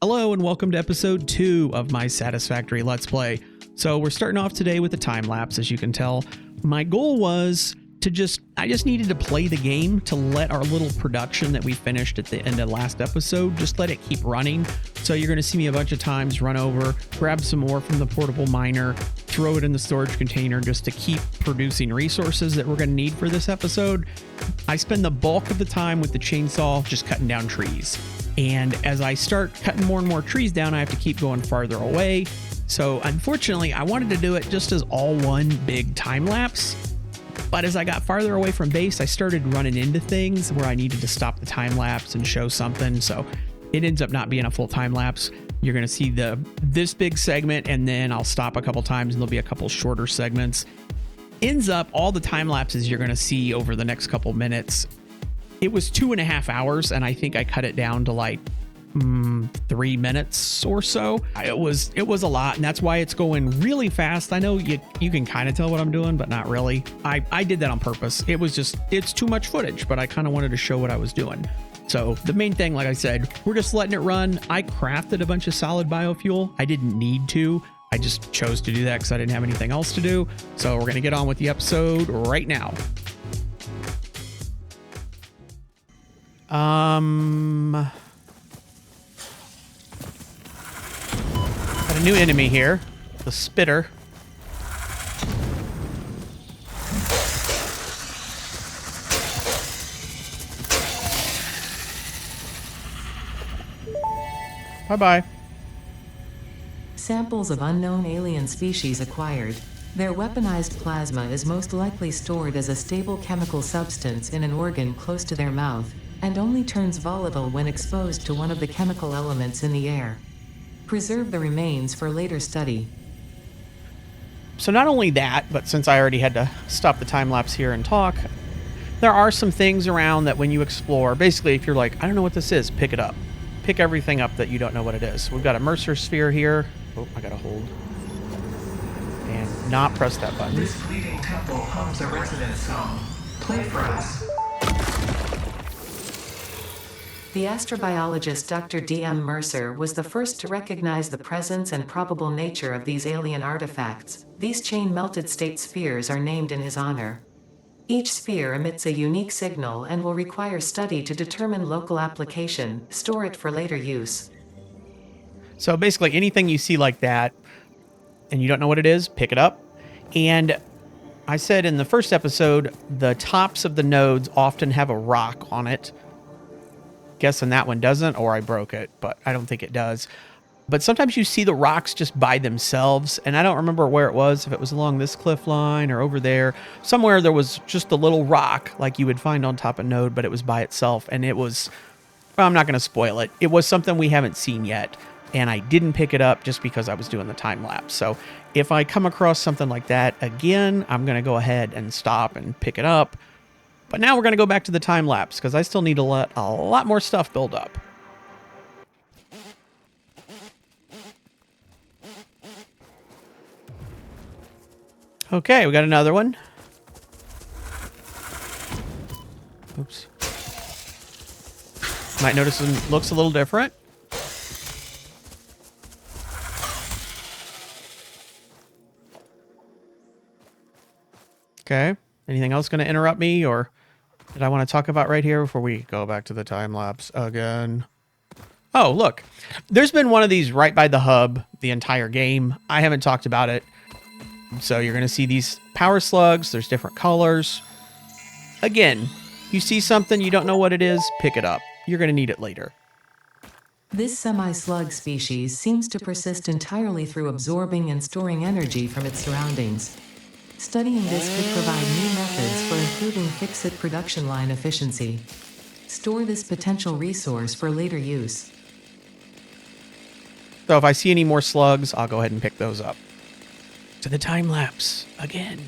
Hello and welcome to episode 2 of my Satisfactory Let's Play. So we're starting off today with a time lapse, as you can tell. My goal was to I just needed to play the game to let our little production that we finished at the end of last episode, just let it keep running. So you're going to see me a bunch of times run over, grab some more from the portable miner, throw it in the storage container just to keep producing resources that we're going to need for this episode. I spend the bulk of the time with the chainsaw just cutting down trees. And as I start cutting more and more trees down, I have to keep going farther away. So unfortunately, I wanted to do it just as all one big time lapse. But as I got farther away from base, I started running into things where I needed to stop the time lapse and show something. So it ends up not being a full time lapse. You're going to see this big segment, and then I'll stop a couple times and there'll be a couple shorter segments. Ends up all the time lapses you're going to see over the next couple minutes. It was 2.5 hours, and I think I cut it down to like 3 minutes or so. It was a lot, and that's why it's going really fast. I know you can kind of tell what I'm doing, but not really. I did that on purpose. It's too much footage, but I kind of wanted to show what I was doing. So the main thing, like I said, we're just letting it run. I crafted a bunch of solid biofuel. I didn't need to. I just chose to do that because I didn't have anything else to do. So we're going to get on with the episode right now. Got a new enemy here, the spitter. Bye-bye. Samples of unknown alien species acquired. Their weaponized plasma is most likely stored as a stable chemical substance in an organ close to their mouth, and only turns volatile when exposed to one of the chemical elements in the air. Preserve the remains for later study. So not only that, but since I already had to stop the time lapse here and talk, there are some things around that when you explore, basically if you're like, I don't know what this is, pick it up. Pick everything up that you don't know what it is. We've got a Mercer sphere here. Oh, I gotta hold. And not press that button. This fleeting temple hums a resonance song. Play for us. The astrobiologist Dr. D.M. Mercer was the first to recognize the presence and probable nature of these alien artifacts. These chain-melted state spheres are named in his honor. Each sphere emits a unique signal and will require study to determine local application, store it for later use. So basically anything you see like that and you don't know what it is, pick it up. And I said in the first episode, the tops of the nodes often have a rock on it. Guessing that one doesn't, or I broke it, but I don't think it does. But sometimes you see the rocks just by themselves, and I don't remember where it was, if it was along this cliff line or over there. Somewhere there was just a little rock like you would find on top of node, but it was by itself, and it was, well, I'm not going to spoil it. It was something we haven't seen yet, and I didn't pick it up just because I was doing the time lapse. So if I come across something like that again, I'm going to go ahead and stop and pick it up. But now we're going to go back to the time lapse because I still need to let a lot more stuff build up. Okay, we got another one. Oops. Might notice it looks a little different. Okay. Anything else going to interrupt me, or did I want to talk about right here before we go back to the time lapse again? Oh, look. There's been one of these right by the hub the entire game. I haven't talked about it. So you're going to see these power slugs. There's different colors. Again, you see something, you don't know what it is, pick it up. You're going to need it later. This semi-slug species seems to persist entirely through absorbing and storing energy from its surroundings. Studying this could provide new methods for improving fix-it production line efficiency. Store this potential resource for later use. So if I see any more slugs, I'll go ahead and pick those up. To the time lapse again.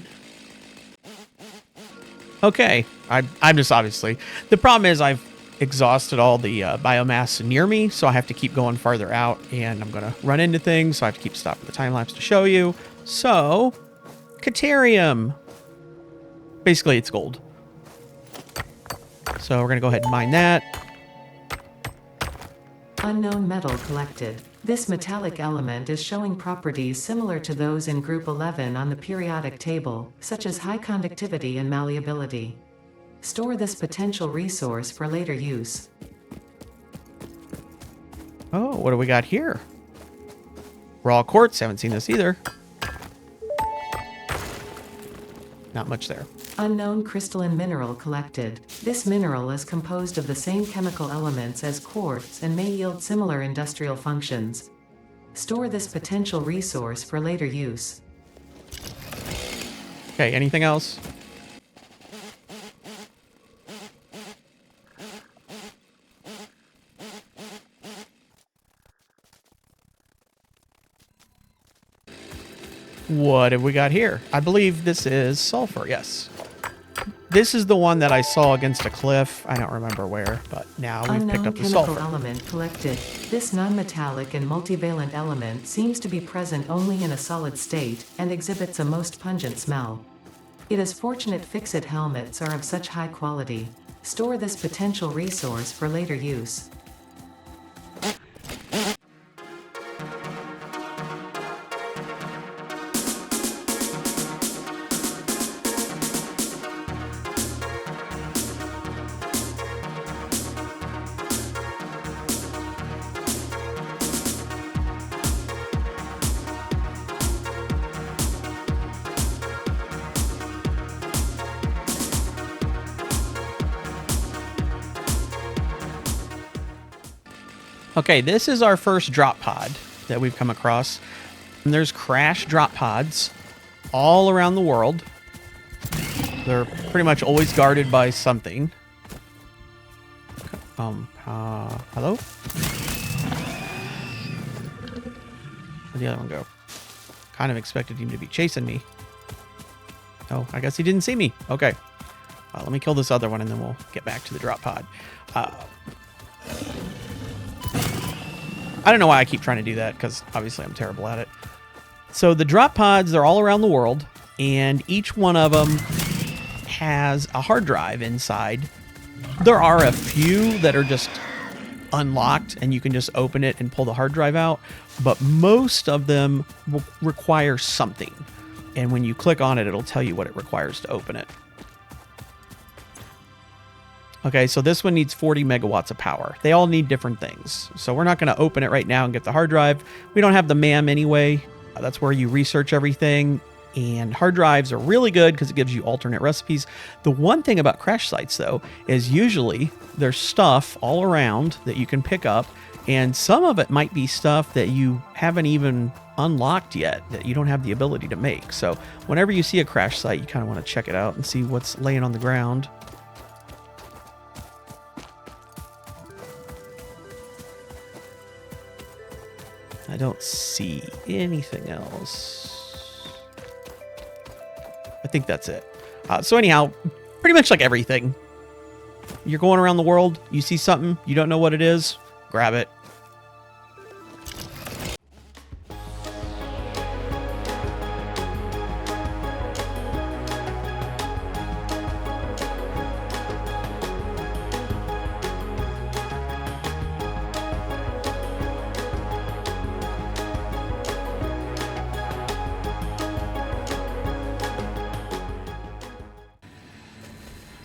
Okay, I'm just obviously... The problem is I've exhausted all the biomass near me, so I have to keep going farther out, and I'm going to run into things, so I have to keep stopping the time lapse to show you. So... Caterium. Basically, it's gold. So we're going to go ahead and mine that. Unknown metal collected. This metallic element is showing properties similar to those in Group 11 on the periodic table, such as high conductivity and malleability. Store this potential resource for later use. Oh, what do we got here? Raw quartz. Haven't seen this either. Not much there. Unknown crystalline mineral collected. This mineral is composed of the same chemical elements as quartz and may yield similar industrial functions. Store this potential resource for later use. Okay, anything else? What have we got here? I believe this is sulfur, yes. This is the one that I saw against a cliff. I don't remember where, but now we've picked up the sulfur. Unknown chemical element collected. This non-metallic and multivalent element seems to be present only in a solid state, and exhibits a most pungent smell. It is fortunate fixit helmets are of such high quality. Store this potential resource for later use. Okay, this is our first drop pod that we've come across. And there's crash drop pods all around the world. They're pretty much always guarded by something. Hello? Where'd the other one go? Kind of expected him to be chasing me. Oh, I guess he didn't see me. Okay. Let me kill this other one and then we'll get back to the drop pod. I don't know why I keep trying to do that, because obviously I'm terrible at it. So the drop pods, they're all around the world, and each one of them has a hard drive inside. There are a few that are just unlocked, and you can just open it and pull the hard drive out, but most of them will require something. And when you click on it, it'll tell you what it requires to open it. Okay, so this one needs 40 megawatts of power. They all need different things. So we're not going to open it right now and get the hard drive. We don't have the MAM anyway. That's where you research everything. And hard drives are really good because it gives you alternate recipes. The one thing about crash sites, though, is usually there's stuff all around that you can pick up. And some of it might be stuff that you haven't even unlocked yet, that you don't have the ability to make. So whenever you see a crash site, you kind of want to check it out and see what's laying on the ground. I don't see anything else. I think that's it. So anyhow, pretty much like everything. You're going around the world, you see something, you don't know what it is, grab it.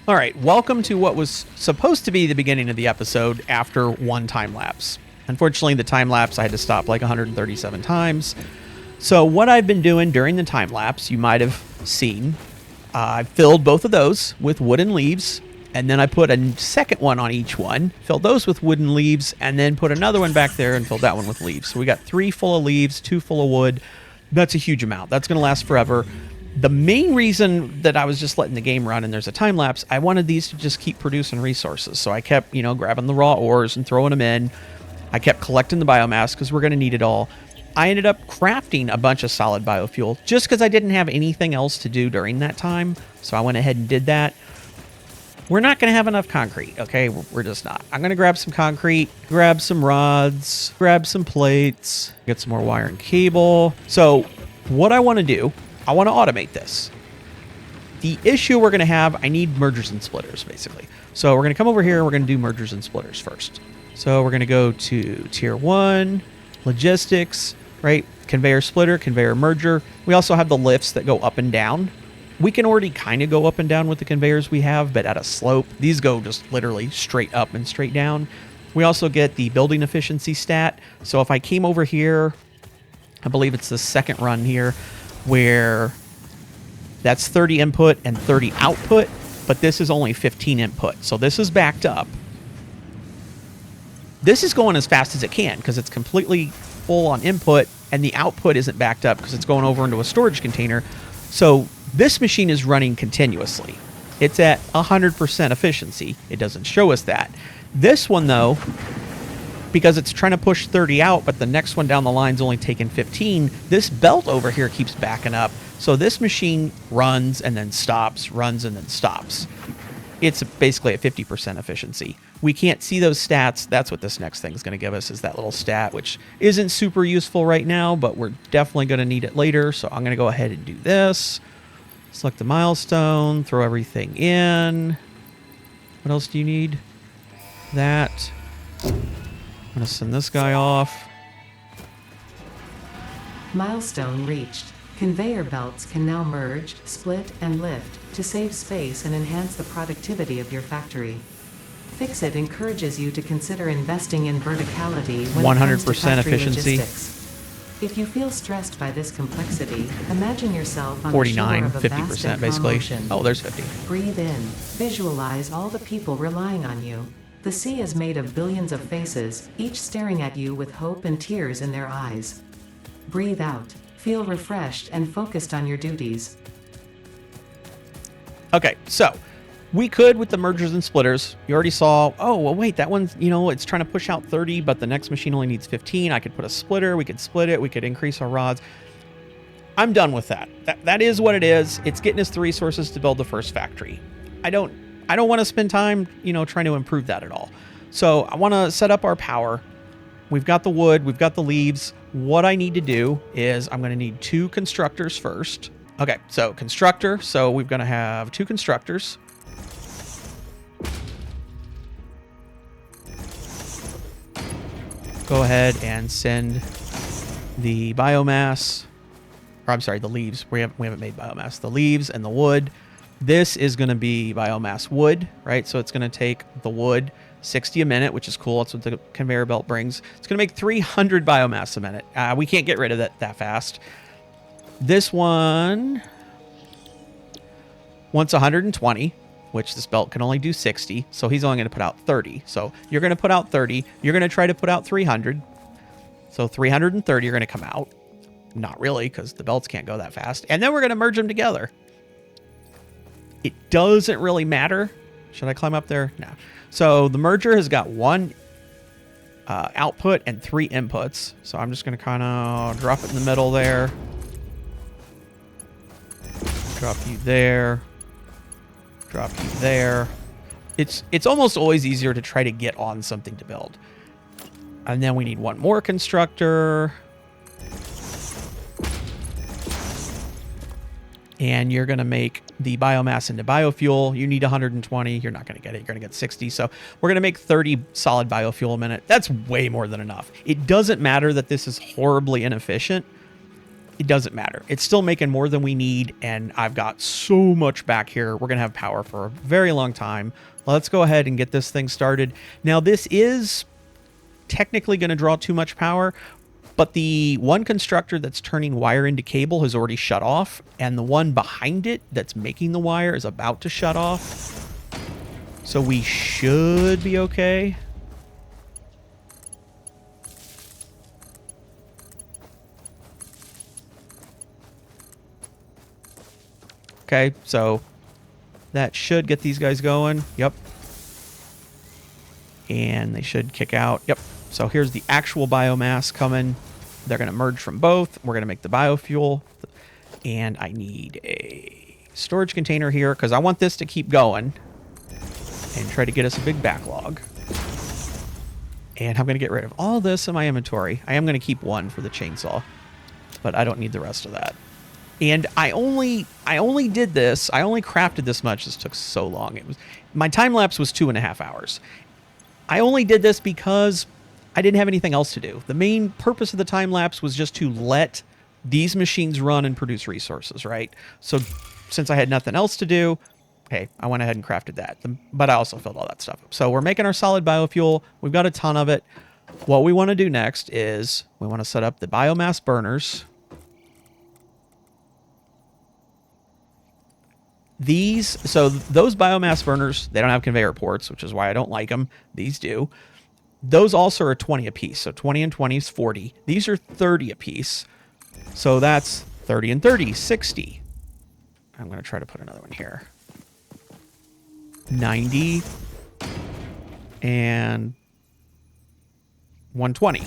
All right, welcome to what was supposed to be the beginning of the episode after one time lapse. Unfortunately, the time lapse I had to stop like 137 times. So what I've been doing during the time lapse, you might have seen, I filled both of those with wooden leaves, and then I put a second one on each one, filled those with wooden leaves, and then put another one back there and filled that one with leaves. So we got 3 full of leaves, 2 full of wood. That's a huge amount. That's going to last forever. The main reason that I was just letting the game run and there's a time lapse, I wanted these to just keep producing resources. So I kept, grabbing the raw ores and throwing them in. I kept collecting the biomass because we're going to need it all. I ended up crafting a bunch of solid biofuel just because I didn't have anything else to do during that time. So I went ahead and did that. We're not going to have enough concrete, okay? We're just not. I'm going to grab some concrete, grab some rods, grab some plates, get some more wire and cable. So what I want to do, I want to automate this. The issue we're going to have, I need mergers and splitters, basically. So we're going to come over here and we're going to do mergers and splitters first. So we're going to go to tier 1, logistics, right? Conveyor splitter, conveyor merger. We also have the lifts that go up and down. We can already kind of go up and down with the conveyors we have, but at a slope. These go just literally straight up and straight down. We also get the building efficiency stat. So if I came over here, I believe it's the second run here, where that's 30 input and 30 output, but this is only 15 input. So this is backed up. This is going as fast as it can because it's completely full on input, and the output isn't backed up because it's going over into a storage container. So this machine is running continuously. It's at 100% efficiency. It doesn't show us that. This one, though, because it's trying to push 30 out, but the next one down the line is only taking 15, this belt over here keeps backing up. So this machine runs and then stops, runs and then stops. It's basically at 50% efficiency. We can't see those stats. That's what this next thing is going to give us, is that little stat, which isn't super useful right now, but we're definitely going to need it later. So I'm going to go ahead and do this. Select the milestone, throw everything in. What else do you need? That. I'm going to send this guy off. Milestone reached. Conveyor belts can now merge, split, and lift to save space and enhance the productivity of your factory. Fix-It encourages you to consider investing in verticality when it comes to 100% factory efficiency. logistics. If you feel stressed by this complexity, imagine yourself on 49, the shore of a vast 50% and calm basically. ocean. Oh, there's 50. Breathe in. Visualize all the people relying on you. The sea is made of billions of faces, each staring at you with hope and tears in their eyes. Breathe out. Feel refreshed and focused on your duties. Okay, so we could with the mergers and splitters. You already saw, oh, well, wait, that one's, it's trying to push out 30, but the next machine only needs 15. I could put a splitter. We could split it. We could increase our rods. I'm done with that. That is what it is. It's getting us the resources to build the first factory. I don't want to spend time, trying to improve that at all. So I want to set up our power. We've got the wood. We've got the leaves. What I need to do is I'm going to need 2 constructors first. Okay, so constructor. So we're going to have 2 constructors. Go ahead and send the biomass, or I'm sorry, the leaves. We haven't made biomass. The leaves and the wood. This is going to be biomass wood, right? So it's going to take the wood 60 a minute, which is cool. That's what the conveyor belt brings. It's going to make 300 biomass a minute. We can't get rid of that fast. This one wants 120, which this belt can only do 60. So he's only going to put out 30. So you're going to put out 30. You're going to try to put out 300. So 330 are going to come out. Not really, because the belts can't go that fast. And then we're going to merge them together. It doesn't really matter. Should I climb up there? No. So the merger has got 1 output and 3 inputs. So I'm just going to kind of drop it in the middle there. Drop you there. Drop you there. It's almost always easier to try to get on something to build. And then we need 1 more constructor. And you're going to make the biomass into biofuel. You need 120. You're not going to get it. You're going to get 60. So we're going to make 30 solid biofuel a minute. That's way more than enough. It doesn't matter that this is horribly inefficient. It doesn't matter. It's still making more than we need. And I've got so much back here. We're going to have power for a very long time. Let's go ahead and get this thing started. Now, this is technically going to draw too much power. But the one constructor that's turning wire into cable has already shut off, and the one behind it that's making the wire is about to shut off. So we should be okay. Okay, so that should get these guys going. Yep. And they should kick out. Yep. So here's the actual biomass coming. They're going to merge from both. We're going to make the biofuel. And I need a storage container here because I want this to keep going and try to get us a big backlog. And I'm going to get rid of all this in my inventory. I am going to keep 1 for the chainsaw, but I don't need the rest of that. And I only did this. I only crafted this much. This took so long. My time lapse was 2.5 hours. I only did this because I didn't have anything else to do. The main purpose of the time lapse was just to let these machines run and produce resources, right? So since I had nothing else to do, hey, I went ahead and crafted that. But I also filled all that stuff up. So we're making our solid biofuel. We've got a ton of it. What we want to do next is we want to set up the biomass burners. So those biomass burners, they don't have conveyor ports, which is why I don't like them. These do. Those also are 20 apiece. So 20 and 20 is 40. These are 30 apiece. So that's 30 and 30, 60. I'm going to try to put another one here. 90 and 120.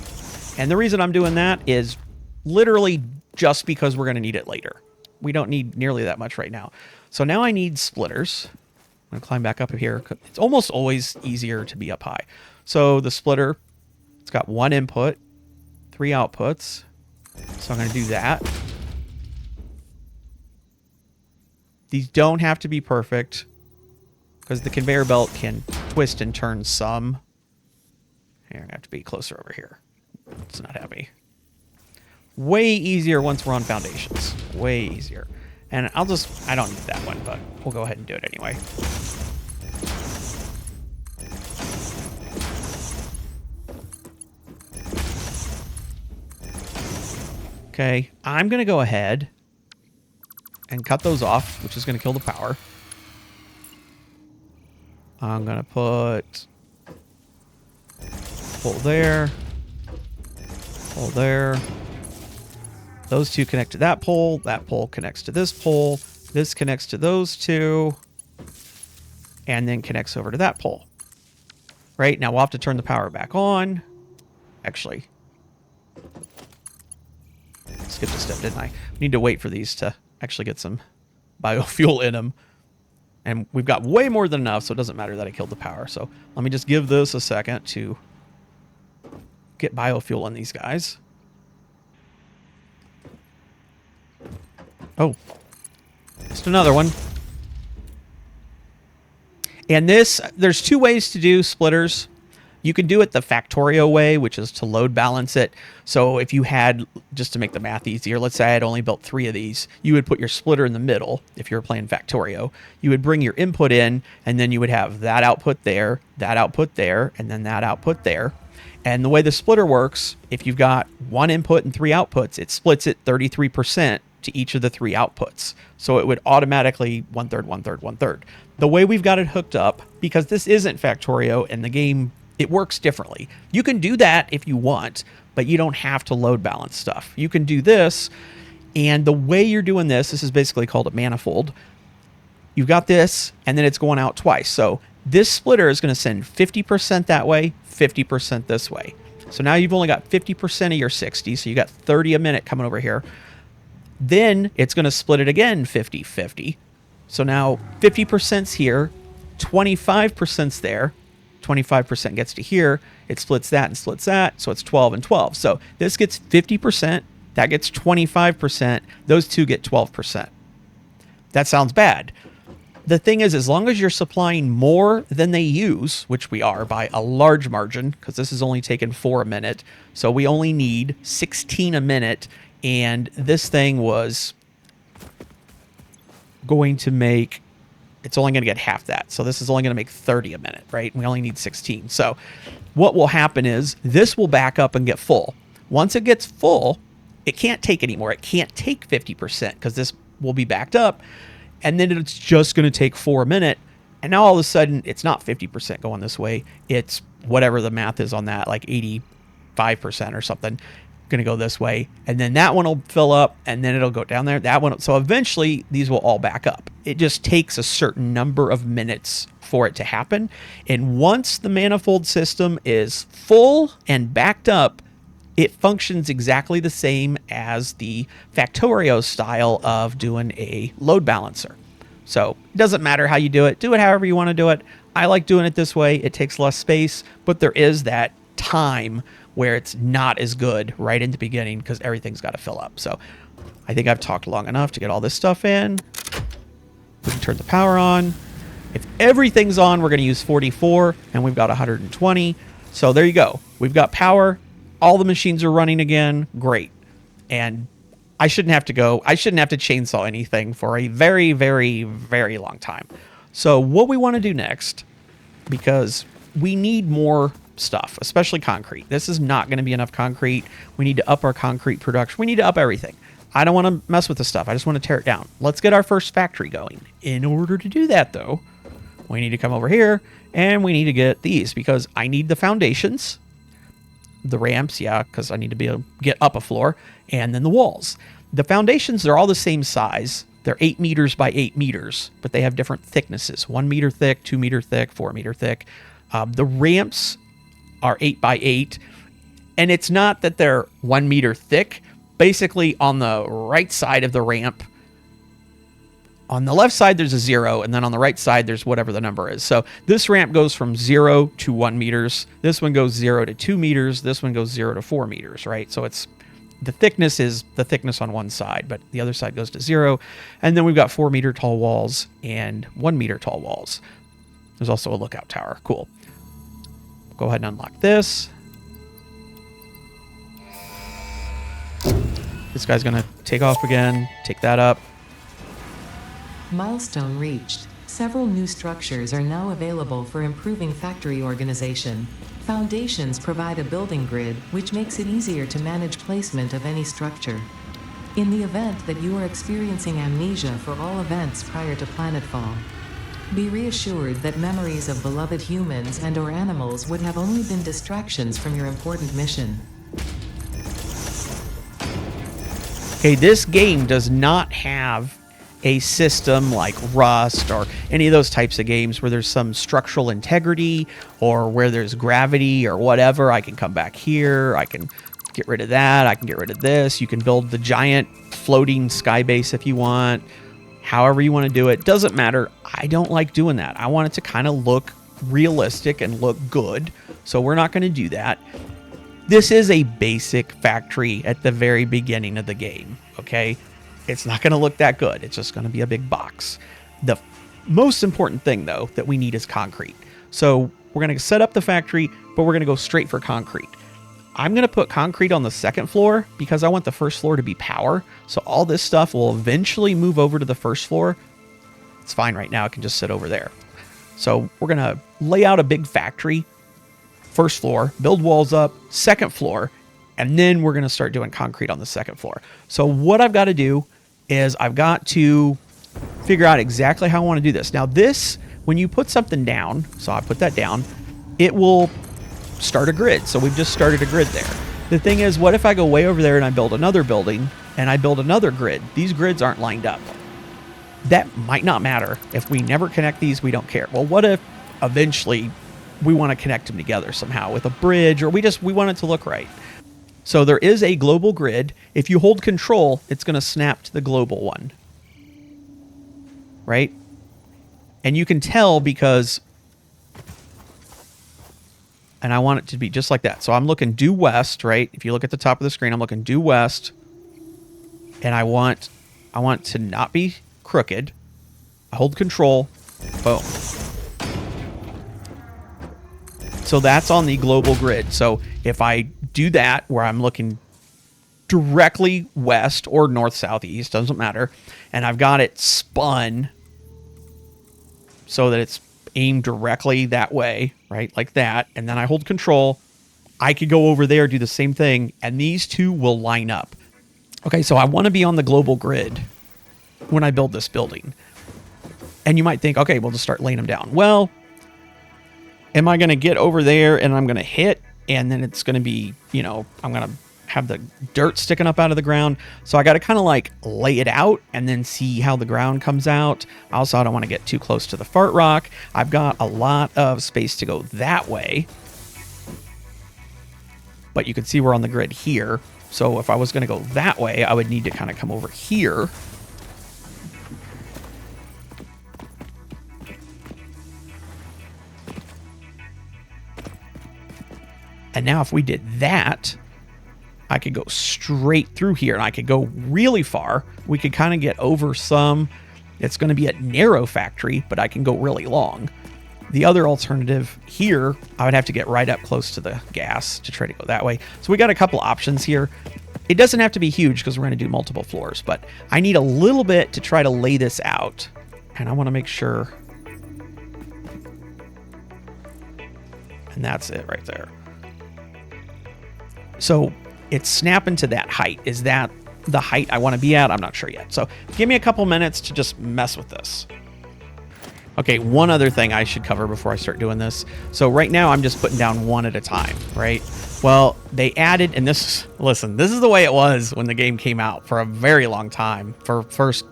And the reason I'm doing that is literally just because we're going to need it later. We don't need nearly that much right now. So now I need splitters. I'm going to climb back up here. It's almost always easier to be up high. So the splitter, it's got 1 input, 3 outputs. So I'm going to do that. These don't have to be perfect because the conveyor belt can twist and turn some. Here, I'm going to have to be closer over here. It's not happy. Way easier once we're on foundations. Way easier. And I don't need that one, but we'll go ahead and do it anyway. Okay, I'm going to go ahead and cut those off, which is going to kill the power. I'm going to put pole there, pole there. Those two connect to that pole connects to this pole, this connects to those two, and then connects over to that pole. Right, now we'll have to turn the power back on. Actually, skipped a step, didn't I? We need to wait for these to actually get some biofuel in them. And we've got way more than enough, so it doesn't matter that I killed the power. So let me just give this a second to get biofuel in these guys. Oh, just another one. And there's 2 ways to do splitters. You can do it the Factorio way, which is to load balance it. So if you had, just to make the math easier, let's say I had only built 3 of these, you would put your splitter in the middle if you were playing Factorio. You would bring your input in, and then you would have that output there, and then that output there. And the way the splitter works, if you've got 1 input and 3 outputs, it splits it 33% to each of the 3 outputs. So it would automatically 1/3, 1/3, 1/3. The way we've got it hooked up, because this isn't Factorio and the game, it works differently. You can do that if you want, but you don't have to load balance stuff. You can do this, and the way you're doing this is basically called a manifold. You've got this, and then it's going out twice. So this splitter is going to send 50% that way, 50% this way. So now you've only got 50% of your 60, so you got 30 a minute coming over here. Then it's going to split it again 50-50. So now 50%'s here, 25%'s there, 25% gets to here, it splits that and splits that, so it's 12 and 12. So this gets 50%, that gets 25%, those two get 12%. That sounds bad. The thing is, as long as you're supplying more than they use, which we are by a large margin, because this is only taking 4 a minute, so we only need 16 a minute, and this thing was going to make, it's only going to get half that. So this is only going to make 30 a minute, right? We only need 16. So what will happen is this will back up and get full. Once it gets full, it can't take anymore. It can't take 50% because this will be backed up. And then it's just going to take 4 a minute. And now all of a sudden, it's not 50% going this way. It's whatever the math is on that, like 85% or something, going to go this way. And then that one will fill up, and then it'll go down there. That one. So eventually, these will all back up. It just takes a certain number of minutes for it to happen. And once the manifold system is full and backed up, it functions exactly the same as the Factorio style of doing a load balancer. So it doesn't matter how you do it. Do it however you want to do it. I like doing it this way. It takes less space, but there is that time where it's not as good right in the beginning because everything's got to fill up. So I think I've talked long enough to get all this stuff in. We can turn the power on. If everything's on, we're going to use 44, and we've got 120. So there you go. We've got power. All the machines are running again. Great. And I shouldn't have to chainsaw anything for a very, very, very long time. So what we want to do next, because we need more stuff, especially concrete. This is not going to be enough concrete. We need to up our concrete production. We need to up everything. I don't want to mess with the stuff. I just want to tear it down. Let's get our first factory going. In order to do that, though, we need to come over here and we need to get these because I need the foundations, the ramps, yeah, because I need to be able to get up a floor, and then the walls. The foundations, they're all the same size. They're 8 meters by 8 meters, but they have different thicknesses. 1 meter thick, 2 meter thick, 4 meter thick. The ramps are 8 by 8, and it's not that they're 1 meter thick. Basically, on the right side of the ramp, on the left side, there's a 0, and then on the right side, there's whatever the number is. So this ramp goes from 0 to 1 meters. This one goes 0 to 2 meters. This one goes 0 to 4 meters, right? So it's the thickness is the thickness on one side, but the other side goes to 0. And then we've got 4 meter tall walls and 1 meter tall walls. There's also a lookout tower. Cool. Go ahead and unlock this. This guy's going to take off again. Take that up. Milestone reached. Several new structures are now available for improving factory organization. Foundations provide a building grid, which makes it easier to manage placement of any structure. In the event that you are experiencing amnesia for all events prior to planetfall, be reassured that memories of beloved humans and/or animals would have only been distractions from your important mission. Okay, this game does not have a system like Rust or any of those types of games where there's some structural integrity or where there's gravity or whatever. I can come back here. I can get rid of that. I can get rid of this. You can build the giant floating sky base if you want. However you want to do it. Doesn't matter. I don't like doing that. I want it to kind of look realistic and look good. So we're not going to do that. This is a basic factory at the very beginning of the game. Okay. It's not going to look that good. It's just going to be a big box. The most important thing, though, that we need is concrete. So we're going to set up the factory, but we're going to go straight for concrete. I'm going to put concrete on the second floor because I want the first floor to be power. So all this stuff will eventually move over to the first floor. It's fine right now. It can just sit over there. So we're going to lay out a big factory. First floor, build walls up, second floor, and then we're going to start doing concrete on the second floor. So what I've got to do is I've got to figure out exactly how I want to do this. Now this, when you put something down, so I put that down, it will start a grid. So we've just started a grid there. The thing is, what if I go way over there and I build another building and I build another grid? These grids aren't lined up. That might not matter. If we never connect these, we don't care. Well, what if eventually we want to connect them together somehow with a bridge, or we want it to look right? So there is a global grid. If you hold control, it's going to snap to the global one. Right? And you can tell because, and I want it to be just like that. So I'm looking due west, right? If you look at the top of the screen, I'm looking due west. And I want to not be crooked. I hold control. Boom. So that's on the global grid. So if I do that where I'm looking directly west or north, south, east, doesn't matter, and I've got it spun so that it's aimed directly that way, right? Like that. And then I hold control. I could go over there, do the same thing, and these two will line up. Okay, so I want to be on the global grid when I build this building. And you might think, okay, we'll just start laying them down. Well, am I going to get over there and I'm going to hit, and then it's going to be, I'm going to have the dirt sticking up out of the ground. So I got to kind of like lay it out and then see how the ground comes out. Also, I don't want to get too close to the fart rock. I've got a lot of space to go that way. But you can see we're on the grid here. So if I was going to go that way, I would need to kind of come over here. And now if we did that, I could go straight through here and I could go really far. We could kind of get over some It's going to be a narrow factory, but I can go really long. The other alternative here, I would have to get right up close to the gas to try to go that way. So we got a couple options here. It doesn't have to be huge because we're going to do multiple floors, but I need a little bit to try to lay this out. And I want to make sure. And that's it right there. So it's snapping to that height. Is that the height I want to be at? I'm not sure yet. So give me a couple minutes to just mess with this. Okay, one other thing I should cover before I start doing this. So right now I'm just putting down one at a time, right? Well, they added, and this, listen, this is the way it was when the game came out for a very long time. For first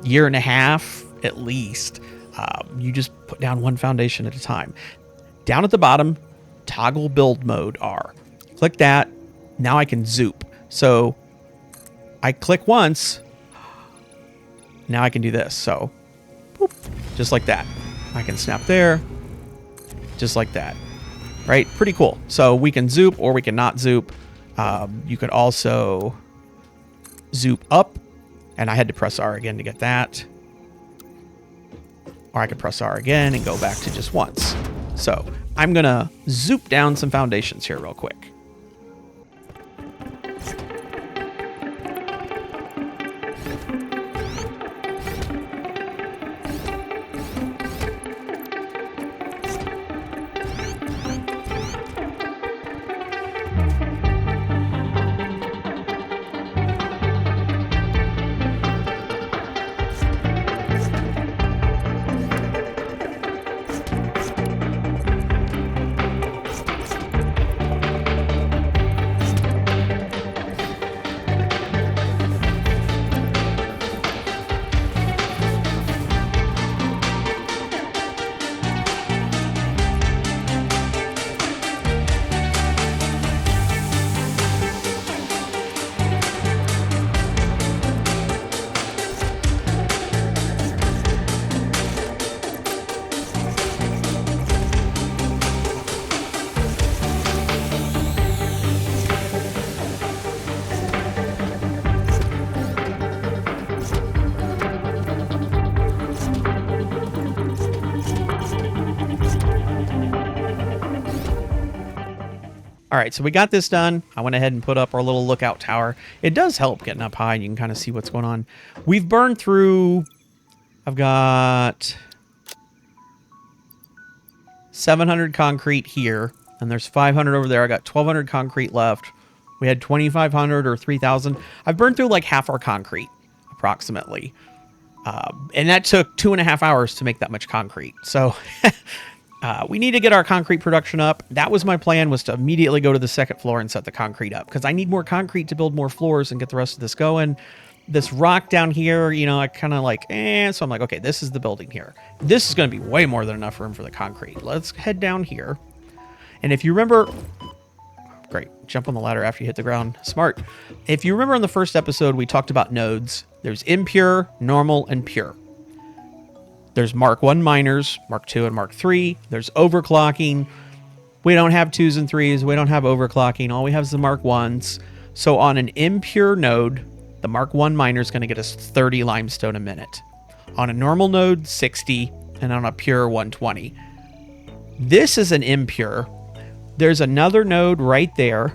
year and a half, at least, you just put down one foundation at a time. Down at the bottom, toggle build mode R. Click that. Now I can zoop. So I click once. Now I can do this. So boop, just like that. I can snap there. Just like that. Right? Pretty cool. So we can zoop or we can not zoop. You could also zoop up. And I had to press R again to get that. Or I could press R again and go back to just once. So I'm going to zoop down some foundations here real quick. All right, so we got this done. I went ahead and put up our little lookout tower. It does help getting up high and you can kind of see what's going on. We've burned through, I've got 700 concrete here, and there's 500 over there. I got 1,200 concrete left. We had 2,500 or 3,000. I've burned through like half our concrete, approximately. And that took 2.5 hours to make that much concrete. So we need to get our concrete production up. That was my plan, was to immediately go to the second floor and set the concrete up, because I need more concrete to build more floors and get the rest of this going. This rock down here, you know, I kind of like, so I'm like, okay, this is the building here. This is going to be way more than enough room for the concrete. Let's head down here. And if you remember, great, jump on the ladder after you hit the ground. Smart. If you remember in the first episode, we talked about nodes. There's impure, normal, and pure. There's Mark 1 miners, Mark 2 and Mark 3. There's overclocking. We don't have 2s and 3s. We don't have overclocking. All we have is the Mark 1s. So on an impure node, the Mark 1 miner is going to get us 30 limestone a minute. On a normal node, 60. And on a pure, 120. This is an impure. There's another node right there.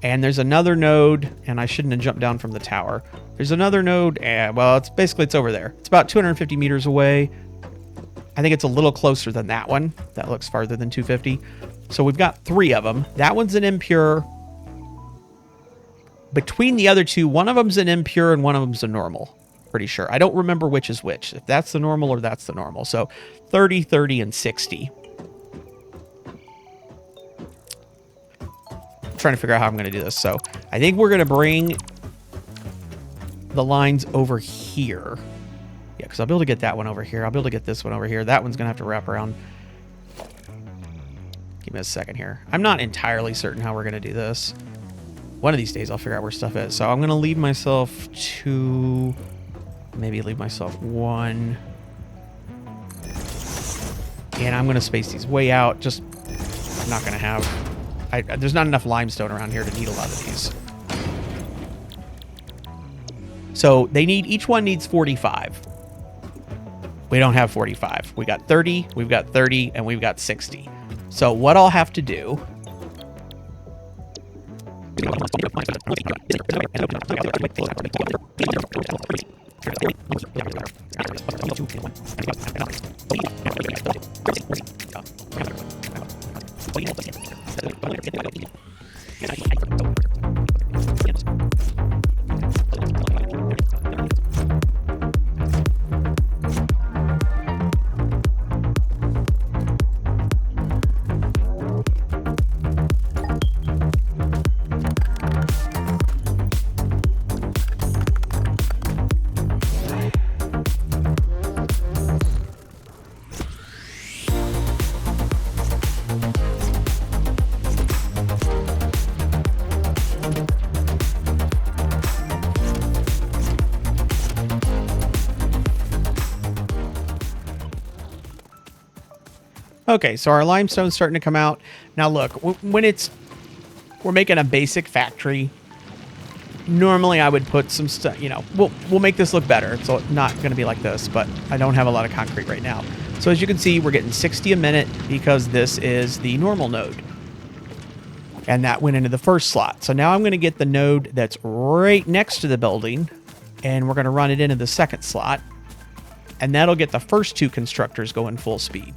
And there's another node, and I shouldn't have jumped down from the tower. There's another node, well, it's over there. It's about 250 meters away. I think it's a little closer than that one. That looks farther than 250. So we've got 3 of them. That one's an impure. Between the other 2, one of them's an impure and one of them's a normal. Pretty sure. I don't remember which is which. If that's the normal or that's the normal. So 30, 30, and 60. Trying to figure out how I'm going to do this. So I think we're going to bring the lines over here. Yeah, because I'll be able to get that one over here. I'll be able to get this one over here. That one's going to have to wrap around. Give me a second here. I'm not entirely certain how we're going to do this. One of these days I'll figure out where stuff is. So I'm going to leave myself 2, maybe leave myself 1. And I'm going to space these way out. Just, I'm not going to have... there's not enough limestone around here to need a lot of these. So they need, each one needs 45. We don't have 45. We got 30, we've got 30, and we've got 60. So what I'll have to do... Okay, so our limestone's starting to come out. Now look, when we're making a basic factory, normally I would put some stuff, you know, we'll make this look better. It's not going to be like this, but I don't have a lot of concrete right now. So as you can see, we're getting 60 a minute because this is the normal node. And that went into the first slot. So now I'm going to get the node that's right next to the building, and we're going to run it into the second slot. And that'll get the first two constructors going full speed.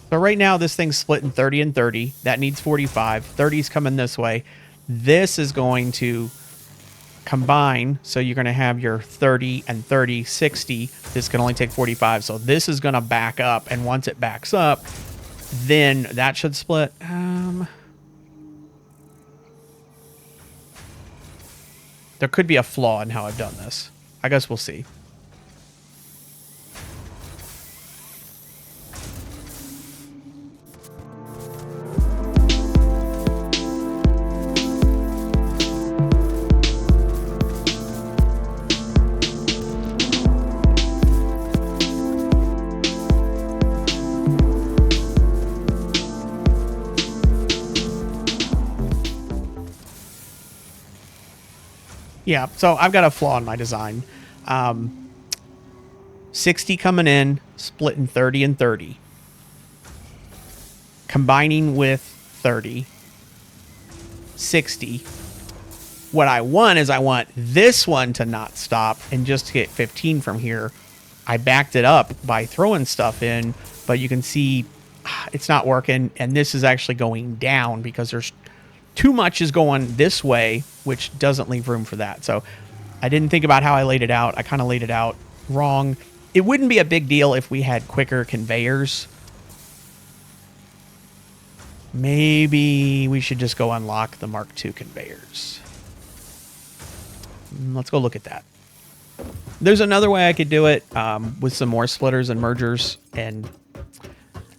So right now, this thing's split in 30 and 30. That needs 45. 30's coming this way. This is going to combine. So you're going to have your 30 and 30, 60. This can only take 45. So this is going to back up. And once it backs up, then that should split. There could be a flaw in how I've done this. I guess we'll see. Yeah, so I've got a flaw in my design. 60 coming in, splitting 30 and 30. Combining with 30. 60. What I want is I want this one to not stop and just to get 15 from here. I backed it up by throwing stuff in, but you can see it's not working, and this is actually going down because there's too much is going this way, which doesn't leave room for that. So I didn't think about how I laid it out. I kind of laid it out wrong. It wouldn't be a big deal if we had quicker conveyors. Maybe we should just go unlock the Mark II conveyors. Let's go look at that. There's another way I could do it with some more splitters and mergers, and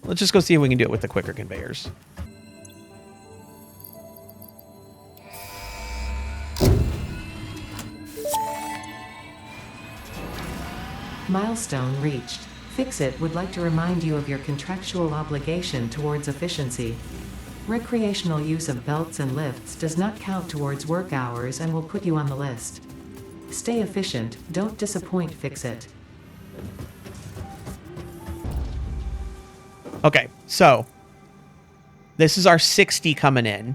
let's just go see if we can do it with the quicker conveyors. Milestone reached. Fix-It would like to remind you of your contractual obligation towards efficiency. Recreational use of belts and lifts does not count towards work hours and will put you on the list. Stay efficient, don't disappoint, Fix-It. Okay, so this is our 60 coming in,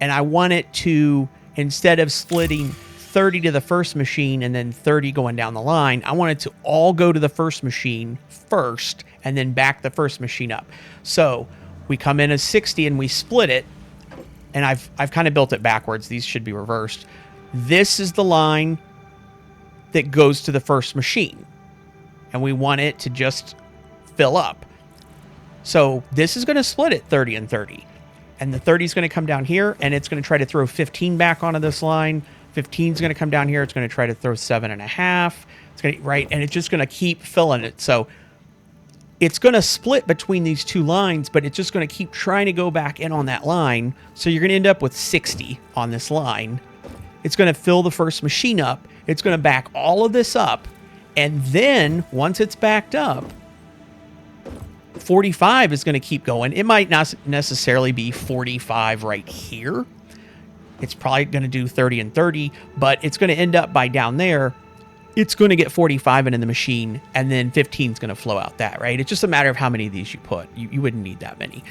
and I want it to, instead of splitting 30 to the first machine and then 30 going down the line, I want it to all go to the first machine first and then back the first machine up. So we come in as 60 and we split it, and I've kind of built it backwards. These should be reversed. This is the line that goes to the first machine. And we want it to just fill up. So this is going to split it 30 and 30. And the 30 is going to come down here, and it's going to try to throw 15 back onto this line. 15 is going to come down here. It's going to try to throw 7.5. It's going to, right, and it's just going to keep filling it. So it's going to split between these two lines, but it's just going to keep trying to go back in on that line. So you're going to end up with 60 on this line. It's going to fill the first machine up. It's going to back all of this up. And then once it's backed up, 45 is going to keep going. It might not necessarily be 45 right here. It's probably going to do 30 and 30, but it's going to end up by down there. It's going to get 45 into the machine, and then 15 is going to flow out that, right? It's just a matter of how many of these you put. You wouldn't need that many.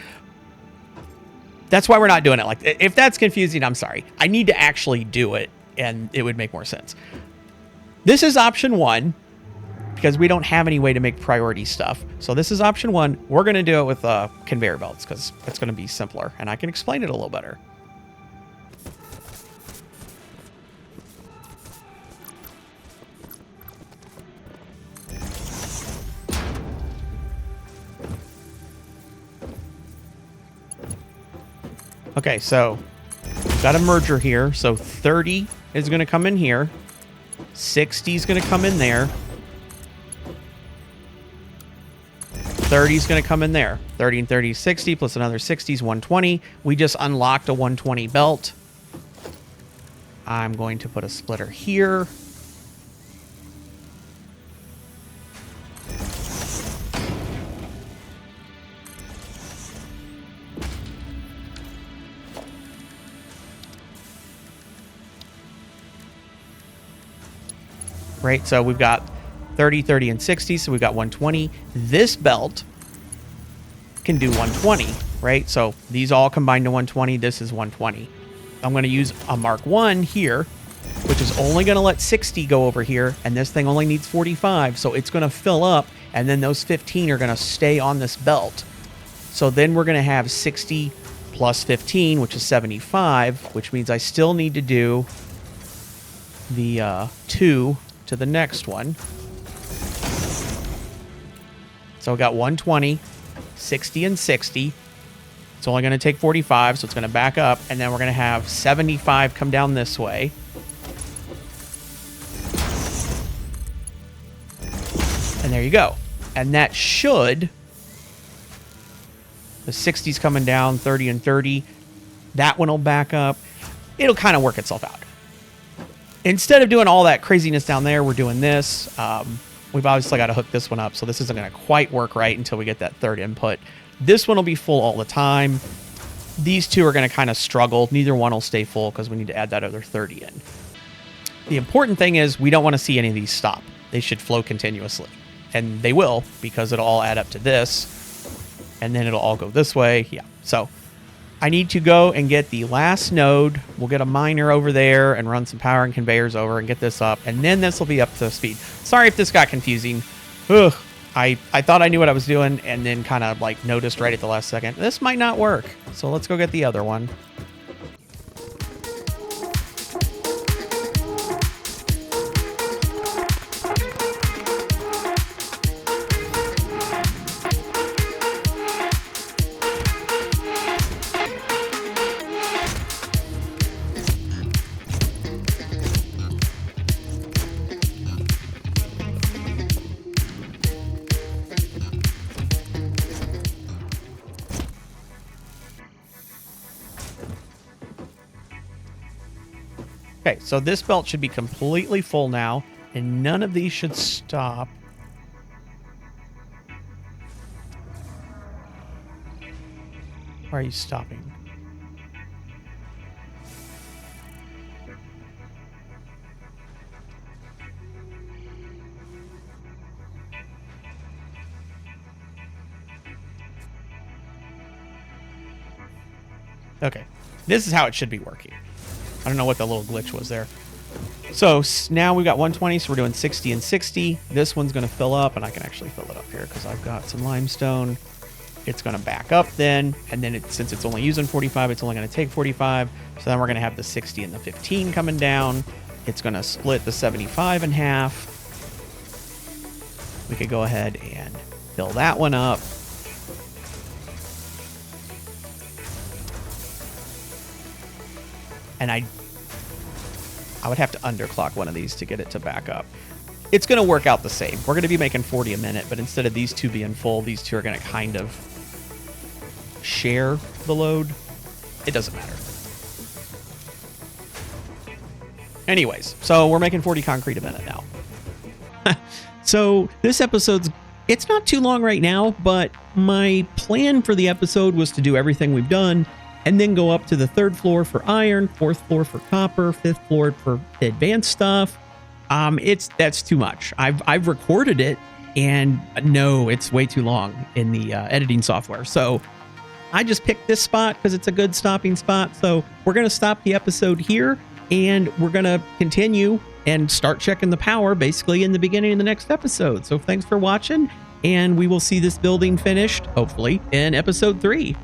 That's why we're not doing it like that. If that's confusing, I'm sorry. I need to actually do it, and it would make more sense. This is option 1, because we don't have any way to make priority stuff. So this is option 1. We're going to do it with conveyor belts, because it's going to be simpler, and I can explain it a little better. Okay, so we've got a merger here. So 30 is going to come in here. 60 is going to come in there. 30 is going to come in there. 30 and 30 is 60 plus another 60 is 120. We just unlocked a 120 belt. I'm going to put a splitter here. Right, so we've got 30, 30, and 60, so we've got 120. This belt can do 120, right? So these all combine to 120. This is 120. I'm going to use a Mark 1 here, which is only going to let 60 go over here, and this thing only needs 45, so it's going to fill up, and then those 15 are going to stay on this belt. So then we're going to have 60 plus 15, which is 75, which means I still need to do the 2 to the next one. So we got 120, 60, and 60. It's only going to take 45, so it's going to back up, and then we're going to have 75 come down this way. And there you go. And that should... The 60's coming down, 30 and 30. That one will back up. It'll kind of work itself out. Instead of doing all that craziness down there, we're doing this. We've obviously got to hook this one up, so this isn't going to quite work right until we get that third input. This one will be full all the time. These two are going to kind of struggle. Neither one will stay full because we need to add that other 30 in. The important thing is we don't want to see any of these stop. They should flow continuously. And they will, because it'll all add up to this. And then it'll all go this way. Yeah, so... I need to go and get the last node. We'll get a miner over there and run some power and conveyors over and get this up. And then this will be up to speed. Sorry if this got confusing. Ugh. I thought I knew what I was doing and then kind of like noticed right at the last second. This might not work. So let's go get the other one. Okay, so this belt should be completely full now, and none of these should stop. Why are you stopping? Okay, this is how it should be working. I don't know what the little glitch was there. So now we've got 120, so we're doing 60 and 60. This one's going to fill up, and I can actually fill it up here because I've got some limestone. It's going to back up then, and then since it's only using 45, it's only going to take 45. So then we're going to have the 60 and the 15 coming down, it's going to split the 75 in half. We could go ahead and fill that one up. And I would have to underclock one of these to get it to back up. It's going to work out the same. We're going to be making 40 a minute, but instead of these two being full, these two are going to kind of share the load. It doesn't matter. Anyways, so we're making 40 concrete a minute now. So this episode's, it's not too long right now, but my plan for the episode was to do everything we've done and then go up to the 3rd floor for iron, 4th floor for copper, 5th floor for advanced stuff. That's too much. I've recorded it, and no, it's way too long in the editing software. So I just picked this spot because it's a good stopping spot. So we're going to stop the episode here, and we're going to continue and start checking the power basically in the beginning of the next episode. So thanks for watching, and we will see this building finished, hopefully, in episode 3.